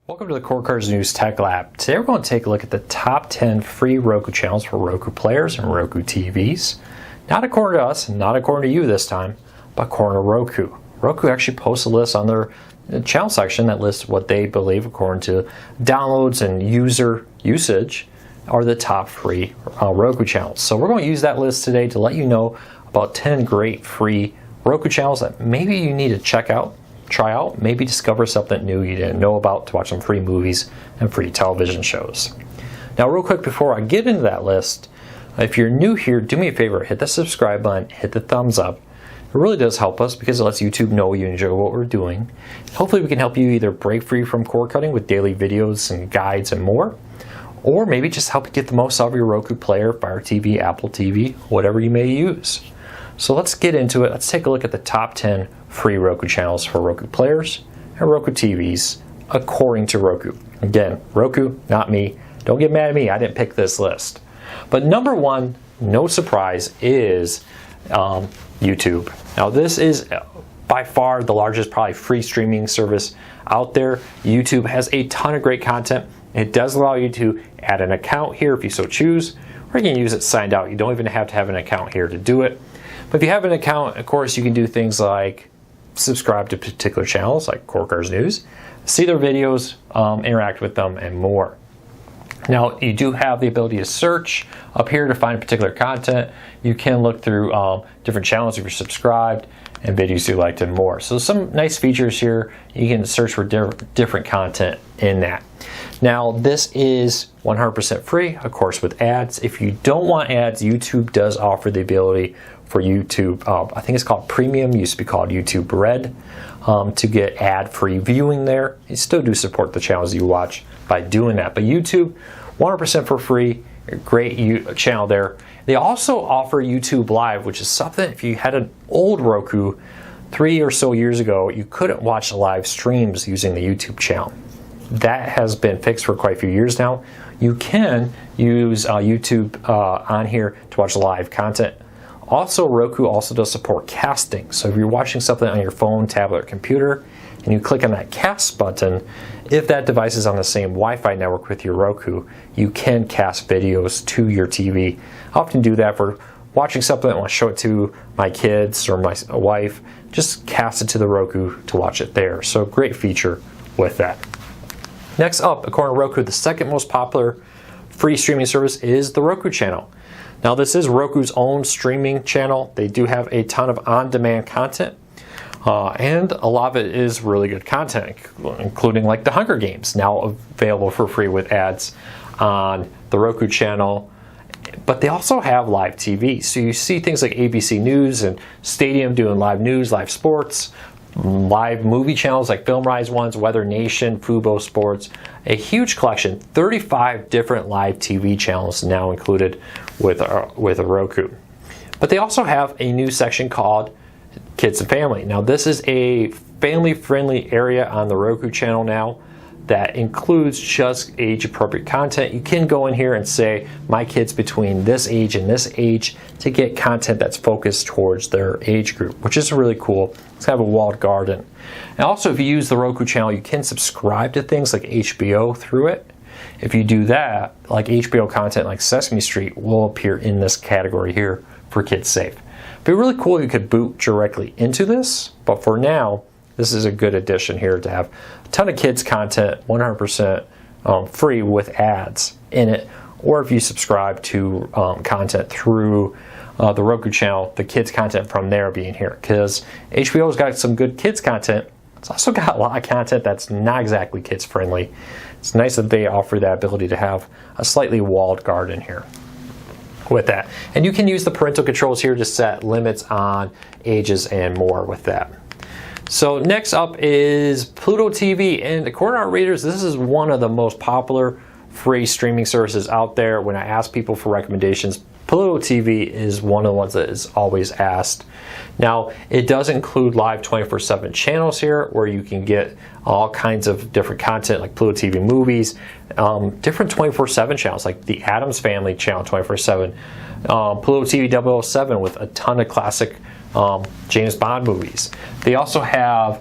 Welcome to the Core Cars News Tech Lab. Today we're going to take a look at the top 10 free Roku channels for Roku players and Roku TVs. Not according to us, not according to you this time, but according to Roku. Roku actually posts a list on their channel section that lists what they believe, according to downloads and user usage, are the top free Roku channels. So we're going to use that list today to let you know about 10 great free Roku channels that maybe you need to check out, try out, maybe discover something new you didn't know about to watch some free movies and free television shows. Now real quick before I get into that list, if you're new here, do me a favor, hit the subscribe button, hit the thumbs up. It really does help us because it lets YouTube know you enjoy what we're doing. Hopefully we can help you either break free from cord cutting with daily videos and guides and more, or maybe just help you get the most out of your Roku player, Fire TV, Apple TV, whatever you may use. So let's get into it. Let's take a look at the top 10 free Roku channels for Roku players and Roku TVs according to Roku. Again, Roku, not me. Don't get mad at me. I didn't pick this list. But number one, no surprise, is YouTube. Now this is by far the largest probably free streaming service out there. YouTube has a ton of great content. It does allow you to add an account here if you so choose, or you can use it signed out. You don't even have to have an account here to do it. But if you have an account, of course, you can do things like subscribe to particular channels like Core Cars News, see their videos, interact with them, and more. Now, you do have the ability to search up here to find particular content. You can look through different channels if you're subscribed and videos you liked and more. So some nice features here. You can search for different content in that. Now, this is 100% free, of course, with ads. If you don't want ads, YouTube does offer the ability for YouTube, I think it's called Premium, used to be called YouTube Red, to get ad-free viewing there. You still do support the channels you watch by doing that. But YouTube, 100% for free, great channel there. They also offer YouTube Live, which is something, if you had an old Roku 3 or so years ago, you couldn't watch live streams using the YouTube channel. That has been fixed for quite a few years now. You can use YouTube on here to watch live content. Also, Roku also does support casting. So if you're watching something on your phone, tablet, or computer, and you click on that cast button, if that device is on the same Wi-Fi network with your Roku, you can cast videos to your TV. I often do that for watching something I want to show it to my kids or my wife. Just cast it to the Roku to watch it there. So great feature with that. Next up, according to Roku, the second most popular free streaming service is the Roku Channel. Now this is Roku's own streaming channel. They do have a ton of on-demand content, and a lot of it is really good content, including like the Hunger Games, now available for free with ads on the Roku Channel. But they also have live TV, so you see things like ABC News and Stadium doing live news, live sports, live movie channels like Film Rise ones, Weather Nation, Fubo Sports, a huge collection, 35 different live TV channels now included with a Roku. But they also have a new section called Kids and Family. Now this is a family-friendly area on the Roku channel now that includes just age-appropriate content. You can go in here and say, my kid's between this age and this age, to get content that's focused towards their age group, which is really cool. It's kind of a walled garden. And also, if you use the Roku channel, you can subscribe to things like HBO through it. If you do that, like HBO content like Sesame Street will appear in this category here for Kids Safe. It'd be really cool if you could boot directly into this, but for now, this is a good addition here to have a ton of kids content, 100% free with ads in it. Or if you subscribe to content through the Roku channel, the kids content from there being here. Because HBO's got some good kids content. It's also got a lot of content that's not exactly kids friendly. It's nice that they offer that ability to have a slightly walled garden here with that. And you can use the parental controls here to set limits on ages and more with that. So next up is Pluto TV, and according to our readers, this is one of the most popular free streaming services out there. When I ask people for recommendations, Pluto TV is one of the ones that is always asked. Now, it does include live 24/7 channels here where you can get all kinds of different content like Pluto TV movies, different 24/7 channels like the Addams Family channel 24/7, Pluto TV 007 with a ton of classic James Bond movies. They also have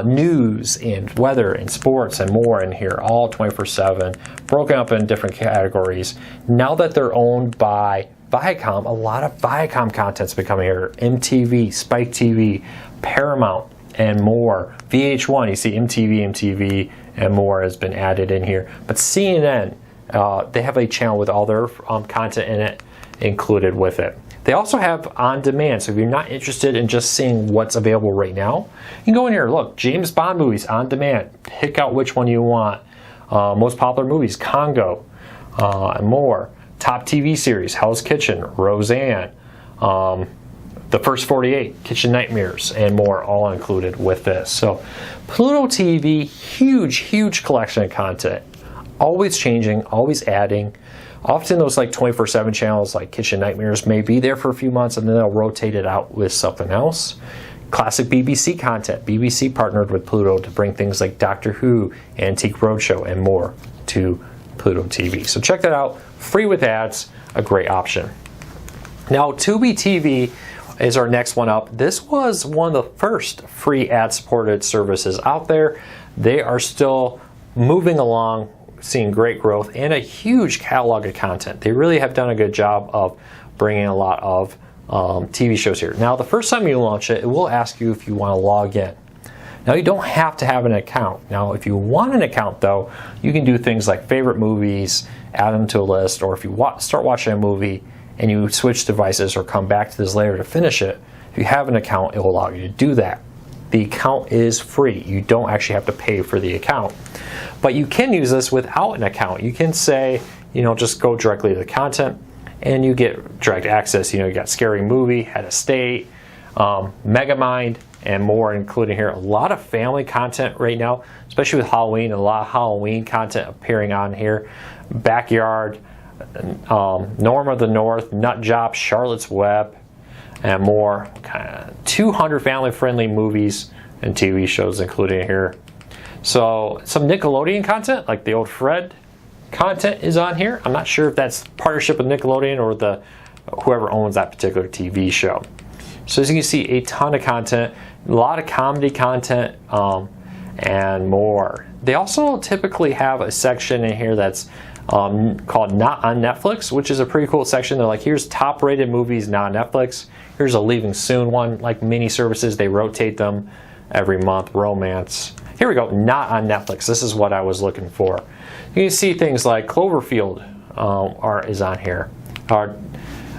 news and weather and sports and more in here, all 24/7, broken up in different categories. Now that they're owned by Viacom, a lot of Viacom content's becoming here. MTV, Spike TV, Paramount, and more. VH1, you see MTV, and more has been added in here. But CNN, they have a channel with all their content in it included with it. They also have on demand, so if you're not interested in just seeing what's available right now, you can go in here, look, James Bond movies on demand, pick out which one you want. Most popular movies, Congo, and more. Top TV series, Hell's Kitchen, Roseanne, The First 48, Kitchen Nightmares, and more, all included with this. So Pluto TV, huge collection of content. Always changing, always adding. Often those like 24/7 channels like Kitchen Nightmares may be there for a few months and then they'll rotate it out with something else. Classic BBC content. BBC partnered with Pluto to bring things like Doctor Who, Antique Roadshow, and more to Pluto TV. So check that out. Free with ads, a great option. Now Tubi TV is our next one up. This was one of the first free ad-supported services out there. They are still moving along, seeing great growth and a huge catalog of content. They really have done a good job of bringing a lot of TV shows here. Now, the first time you launch it, it will ask you if you want to log in. Now, you don't have to have an account. Now, if you want an account, though, you can do things like favorite movies, add them to a list, or if you start watching a movie and you switch devices or come back to this later to finish it, if you have an account, it will allow you to do that. The account is free. You don't actually have to pay for the account. But you can use this without an account. You can say, just go directly to the content and you get direct access. You got Scary Movie, Head of State, Megamind, and more, including here. A lot of family content right now, especially with Halloween. A lot of Halloween content appearing on here. Backyard, Norm of the North, Nut Job, Charlotte's Web, and more. 200 family-friendly movies and TV shows included here. So some Nickelodeon content, like the old Fred content, is on here. I'm not sure if that's partnership with Nickelodeon or whoever owns that particular TV show. So as you can see, a ton of content, a lot of comedy content, and more. They also typically have a section in here that's called Not on Netflix, which is a pretty cool section. They're like, here's top rated movies not on Netflix. Here's a Leaving Soon one, like mini services. They rotate them every month. Romance. Here we go, not on Netflix. This is what I was looking for. You can see things like Cloverfield is on here. 10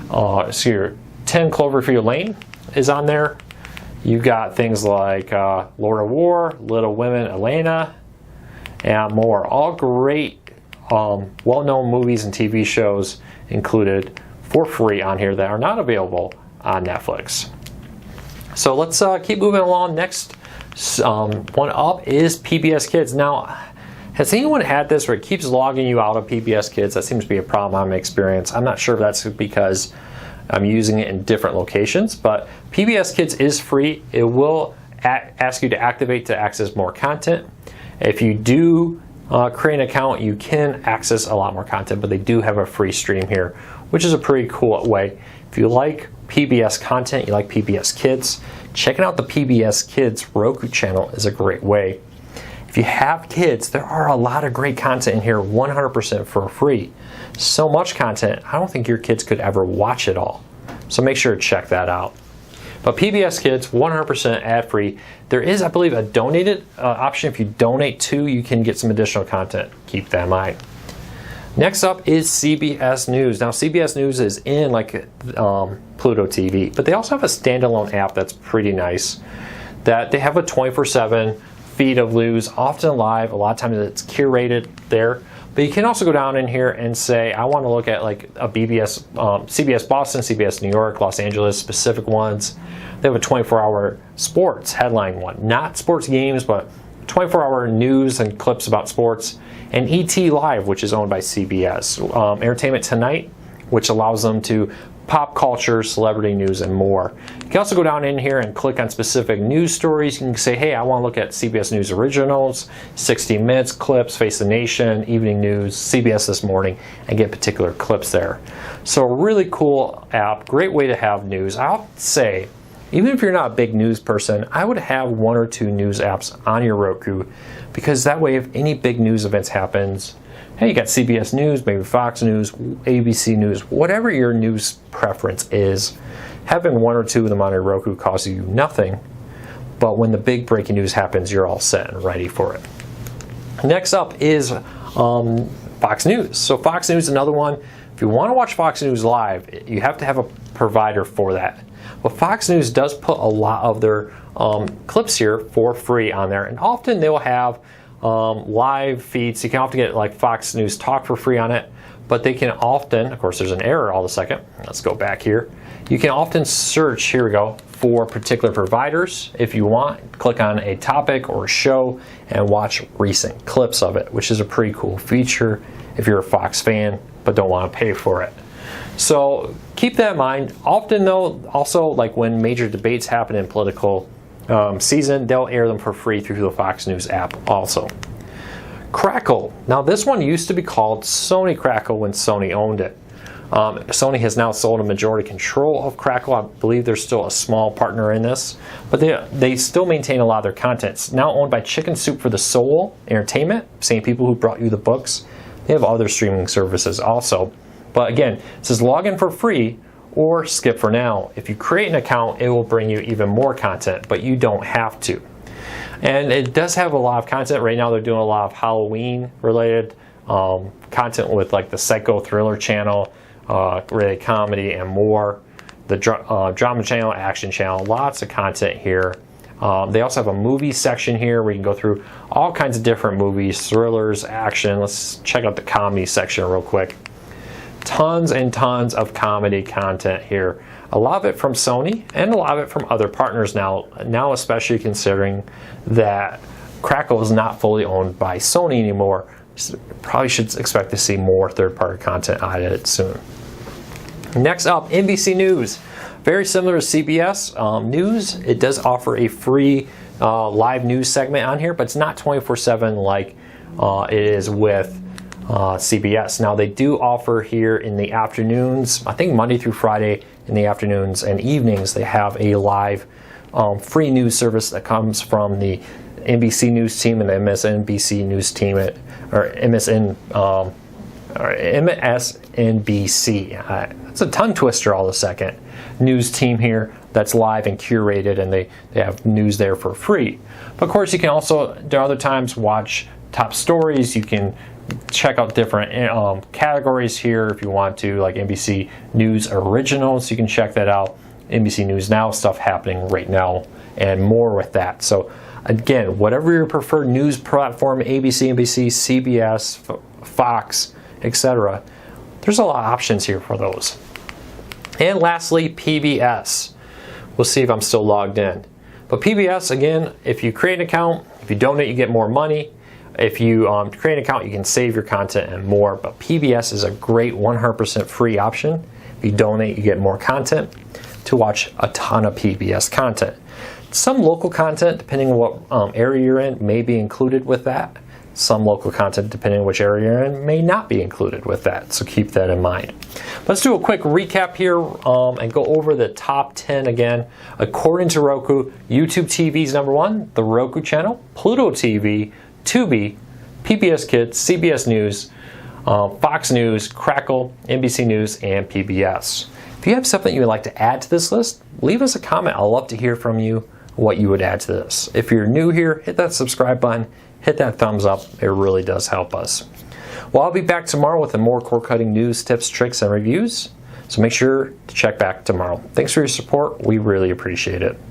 Cloverfield Lane is on there. You got things like Lord of War, Little Women, Elena, and more. All great well-known movies and TV shows included for free on here that are not available on Netflix. So let's keep moving along. Next one up is PBS Kids. Now, has anyone had this where it keeps logging you out of PBS Kids? That seems to be a problem on my experience. I'm not sure if that's because I'm using it in different locations, but PBS Kids is free. It will ask you to activate to access more content. If you do create an account, you can access a lot more content, but they do have a free stream here, which is a pretty cool way. If you like PBS content, you like PBS Kids, checking out the PBS Kids Roku channel is a great way. If you have kids, there are a lot of great content in here 100% for free. So much content, I don't think your kids could ever watch it all. So make sure to check that out. But PBS Kids, 100% ad-free. There is, I believe, a donated option. If you donate too, you can get some additional content. Keep that in mind. Next up is CBS News. Now, CBS News is in Pluto TV, but they also have a standalone app that's pretty nice. That they have a 24/7 feed of news, often live. A lot of times it's curated there. But you can also go down in here and say, I want to look at like a CBS Boston, CBS New York, Los Angeles, specific ones. They have a 24-hour sports headline one. Not sports games, but 24-hour news and clips about sports. And ET Live, which is owned by CBS. Entertainment Tonight, which allows them to pop culture, celebrity news, and more. You can also go down in here and click on specific news stories. You can say, hey, I want to look at CBS News Originals, 60 Minutes clips, Face the Nation, Evening News, CBS This Morning, and get particular clips there. So a really cool app, great way to have news. I'll say Even if you're not a big news person, I would have 1 or 2 news apps on your Roku, because that way if any big news events happens, hey, you got CBS News, maybe Fox News, ABC News, whatever your news preference is, having 1 or 2 of them on your Roku costs you nothing, but when the big breaking news happens, you're all set and ready for it. Next up is Fox News. So Fox News is another one. If you want to watch Fox News live, you have to have a provider for that. But Fox News does put a lot of their clips here for free on there, and often they'll have live feeds. You can often get like Fox News Talk for free on it, but they can often, of course there's an error all of a second, let's go back here. You can often search, here we go, for particular providers if you want. Click on a topic or a show and watch recent clips of it, which is a pretty cool feature if you're a Fox fan but don't want to pay for it. So keep that in mind. Often though, also like when major debates happen in political season, they'll air them for free through the Fox News app also. Crackle. Now this one used to be called Sony Crackle when Sony owned it. Sony has now sold a majority control of Crackle. I believe there's still a small partner in this, but they still maintain a lot of their content. It's now owned by Chicken Soup for the Soul Entertainment, same people who brought you the books. They have other streaming services also. But again, it says log in for free or skip for now. If you create an account, it will bring you even more content, but you don't have to. And it does have a lot of content. Right now they're doing a lot of Halloween related content with like the Psycho Thriller channel, related comedy and more. The drama channel, action channel, lots of content here. They also have a movie section here where you can go through all kinds of different movies, thrillers, action. Let's check out the comedy section real quick. Tons and tons of comedy content here. A lot of it from Sony and a lot of it from other partners now especially considering that Crackle is not fully owned by Sony anymore. Probably should expect to see more third-party content added soon. Next up, NBC News. Very similar to CBS News. It does offer a free live news segment on here, but it's not 24/7 like it is with CBS. Now they do offer here in the afternoons, I think Monday through Friday in the afternoons and evenings, they have a live free news service that comes from the NBC News team and the MSNBC News team, or MSNBC. That's a tongue twister all of a second. News team here that's live and curated, and they have news there for free. But of course you can also, there are other times, watch top stories. You can check out different categories here if you want to, like NBC News Originals. You can check that out. NBC News Now, stuff happening right now, and more with that. So again, whatever your preferred news platform, ABC, NBC, CBS, Fox, etc., there's a lot of options here for those. And lastly, PBS. We'll see if I'm still logged in. But PBS, again, if you create an account, if you donate, you get more money. If you create an account, you can save your content and more. But PBS is a great 100% free option. If you donate, you get more content to watch a ton of PBS content. Some local content, depending on what area you're in, may be included with that. Some local content, depending on which area you're in, may not be included with that. So keep that in mind. Let's do a quick recap here and go over the top 10 again. According to Roku, YouTube TV is number 1, the Roku channel, Pluto TV, Tubi, PBS Kids, CBS News, Fox News, Crackle, NBC News, and PBS. If you have something you would like to add to this list, leave us a comment. I'd love to hear from you what you would add to this. If you're new here, hit that subscribe button, hit that thumbs up. It really does help us. Well, I'll be back tomorrow with more cord-cutting news, tips, tricks, and reviews. So make sure to check back tomorrow. Thanks for your support. We really appreciate it.